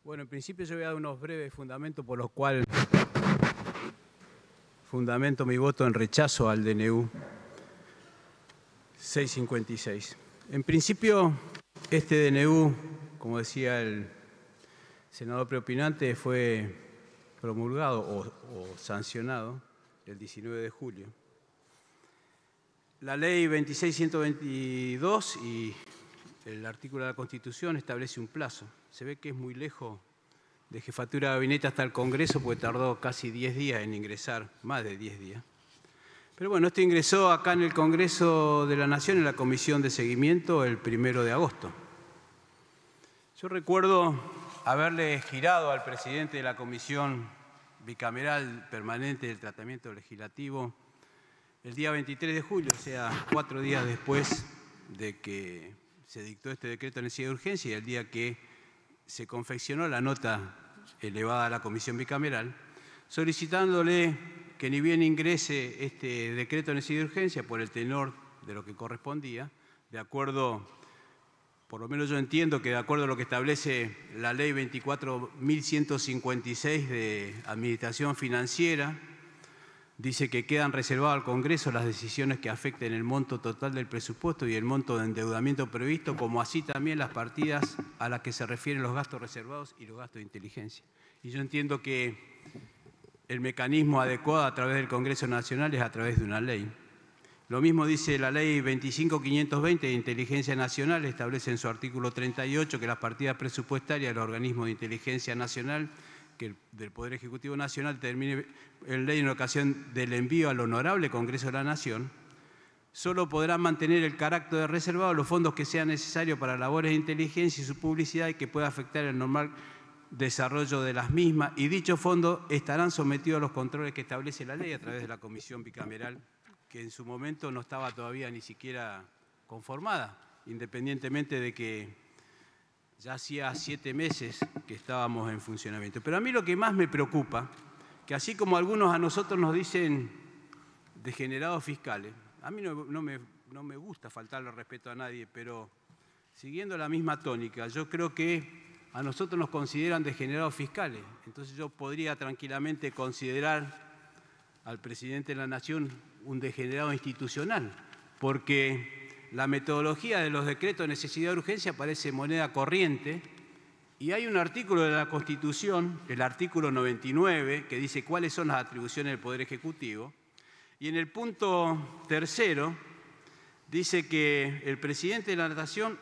Bueno, en principio yo voy a dar unos breves fundamentos por los cuales fundamento mi voto en rechazo al DNU 656. En principio, este DNU, como decía el senador preopinante, fue promulgado o sancionado el 19 de julio. La ley 26.122 y el artículo de la Constitución establece un plazo. Se ve que es muy lejos de jefatura de gabinete hasta el Congreso, porque tardó casi 10 días en ingresar, más de 10 días. Pero bueno, esto ingresó acá en el Congreso de la Nación, en la Comisión de Seguimiento, el 1 de agosto. Yo recuerdo haberle girado al presidente de la Comisión Bicameral Permanente del Tratamiento Legislativo el día 23 de julio, o sea, 4 días después de que se dictó este decreto de necesidad de urgencia y el día que se confeccionó la nota elevada a la Comisión Bicameral, solicitándole que ni bien ingrese este decreto de necesidad de urgencia por el tenor de lo que correspondía, de acuerdo, por lo menos yo entiendo que de acuerdo a lo que establece la ley 24.156 de Administración Financiera, dice que quedan reservadas al Congreso las decisiones que afecten el monto total del presupuesto y el monto de endeudamiento previsto, como así también las partidas a las que se refieren los gastos reservados y los gastos de inteligencia. Y yo entiendo que el mecanismo adecuado a través del Congreso Nacional es a través de una ley. Lo mismo dice la ley 25.520 de Inteligencia Nacional, establece en su artículo 38 que las partidas presupuestarias de los organismos de inteligencia nacional que del Poder Ejecutivo Nacional termine en ley en ocasión del envío al Honorable Congreso de la Nación, solo podrán mantener el carácter de reservado los fondos que sean necesarios para labores de inteligencia y su publicidad y que pueda afectar el normal desarrollo de las mismas, y dichos fondos estarán sometidos a los controles que establece la ley a través de la Comisión Bicameral, que en su momento no estaba todavía ni siquiera conformada, independientemente de que ya hacía 7 meses que estábamos en funcionamiento. Pero a mí lo que más me preocupa, que así como algunos a nosotros nos dicen degenerados fiscales, a mí no me gusta faltarle respeto a nadie, pero siguiendo la misma tónica, yo creo que a nosotros nos consideran degenerados fiscales. Entonces yo podría tranquilamente considerar al presidente de la Nación un degenerado institucional, porque la metodología de los decretos de necesidad de urgencia parece moneda corriente y hay un artículo de la Constitución, el artículo 99, que dice cuáles son las atribuciones del Poder Ejecutivo, y en el punto 3 dice que el presidente de la Nación,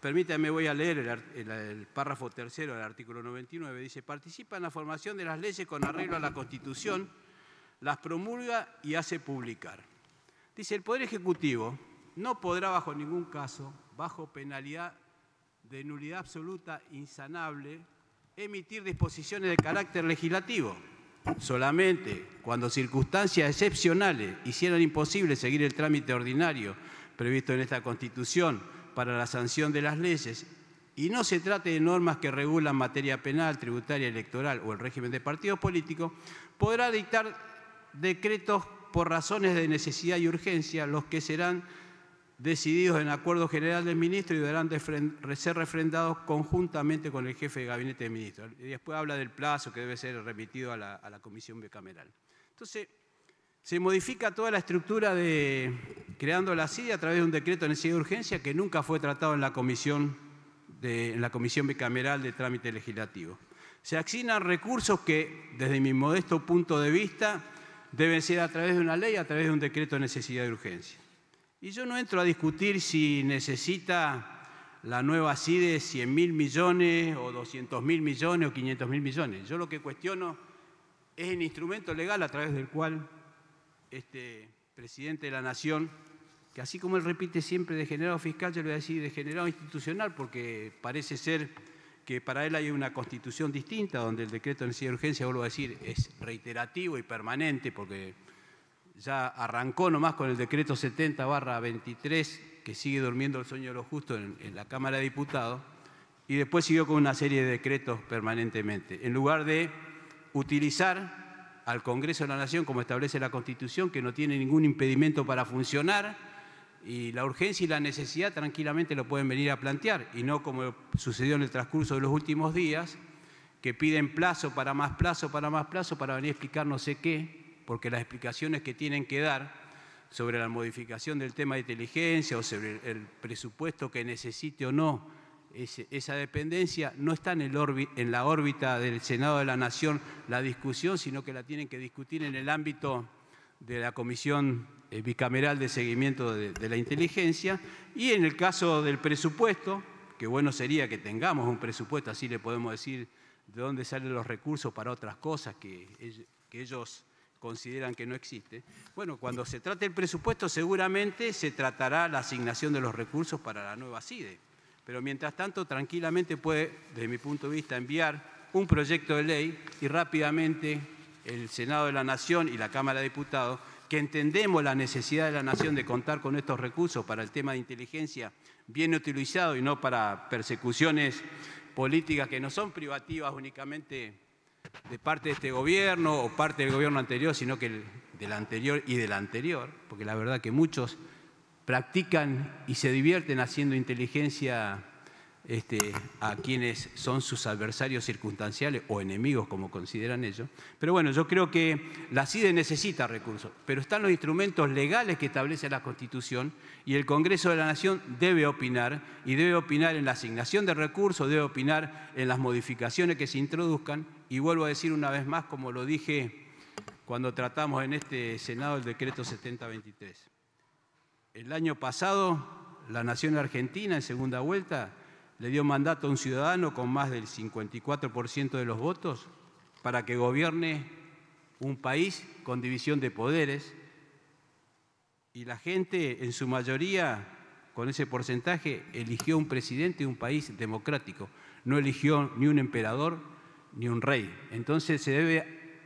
permítanme, voy a leer el párrafo 3 del artículo 99, dice: participa en la formación de las leyes con arreglo a la Constitución, las promulga y hace publicar. Dice, el Poder Ejecutivo no podrá bajo ningún caso, bajo penalidad de nulidad absoluta insanable, emitir disposiciones de carácter legislativo. Solamente cuando circunstancias excepcionales hicieran imposible seguir el trámite ordinario previsto en esta Constitución para la sanción de las leyes y no se trate de normas que regulan materia penal, tributaria, electoral o el régimen de partidos políticos, podrá dictar decretos por razones de necesidad y urgencia, los que serán decididos en acuerdo general del ministro y deberán de ser refrendados conjuntamente con el jefe de gabinete del ministro. Y después habla del plazo que debe ser remitido a la Comisión Bicameral. Entonces, se modifica toda la estructura creando la CIDE a través de un decreto de necesidad de urgencia que nunca fue tratado en la Comisión Bicameral de Trámite Legislativo. Se asignan recursos que, desde mi modesto punto de vista, deben ser a través de una ley, a través de un decreto de necesidad de urgencia. Y yo no entro a discutir si necesita la nueva CIDE 100.000 millones o 200.000 millones o 500.000 millones. Yo lo que cuestiono es el instrumento legal a través del cual este presidente de la Nación, que así como él repite siempre degenerado fiscal, yo le voy a decir degenerado institucional, porque parece ser que para él hay una constitución distinta, donde el decreto de necesidad de urgencia, vuelvo a decir, es reiterativo y permanente, porque ya arrancó nomás con el decreto 70/23, que sigue durmiendo el sueño de los justos en la Cámara de Diputados, y después siguió con una serie de decretos permanentemente, en lugar de utilizar al Congreso de la Nación, como establece la Constitución, que no tiene ningún impedimento para funcionar, Y la urgencia y la necesidad tranquilamente lo pueden venir a plantear, y no como sucedió en el transcurso de los últimos días, que piden plazo, para venir a explicar no sé qué, porque las explicaciones que tienen que dar sobre la modificación del tema de inteligencia o sobre el presupuesto que necesite o no esa dependencia, no está en la órbita del Senado de la Nación la discusión, sino que la tienen que discutir en el ámbito de la Comisión Bicameral de Seguimiento de la Inteligencia. Y en el caso del presupuesto, que bueno sería que tengamos un presupuesto, así le podemos decir de dónde salen los recursos para otras cosas que ellos consideran que no existe. Bueno, cuando se trate el presupuesto seguramente se tratará la asignación de los recursos para la nueva CIDE. Pero mientras tanto, tranquilamente puede, desde mi punto de vista, enviar un proyecto de ley y rápidamente el Senado de la Nación y la Cámara de Diputados, que entendemos la necesidad de la Nación de contar con estos recursos para el tema de inteligencia bien utilizado y no para persecuciones políticas que no son privativas únicamente de parte de este gobierno o parte del gobierno anterior, sino que del anterior y del anterior, porque la verdad que muchos practican y se divierten haciendo inteligencia a quienes son sus adversarios circunstanciales o enemigos, como consideran ellos. Pero bueno, yo creo que la CIDE necesita recursos, pero están los instrumentos legales que establece la Constitución y el Congreso de la Nación debe opinar, y debe opinar en la asignación de recursos, debe opinar en las modificaciones que se introduzcan, y vuelvo a decir una vez más, como lo dije cuando tratamos en este Senado el decreto 7023. El año pasado, la Nación Argentina, en segunda vuelta, le dio mandato a un ciudadano con más del 54% de los votos para que gobierne un país con división de poderes, y la gente, en su mayoría, con ese porcentaje, eligió un presidente de un país democrático. No eligió ni un emperador ni un rey. Entonces se debe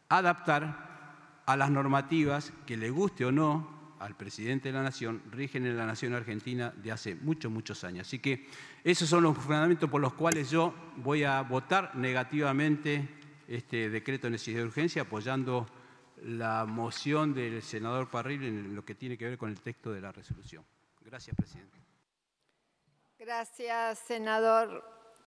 adaptar a las normativas que, le guste o no al presidente de la Nación, rigen en la Nación Argentina de hace muchos años. Así que esos son los fundamentos por los cuales yo voy a votar negativamente este decreto de necesidad de urgencia, apoyando la moción del senador Parril en lo que tiene que ver con el texto de la resolución. Gracias, presidente. Gracias, senador.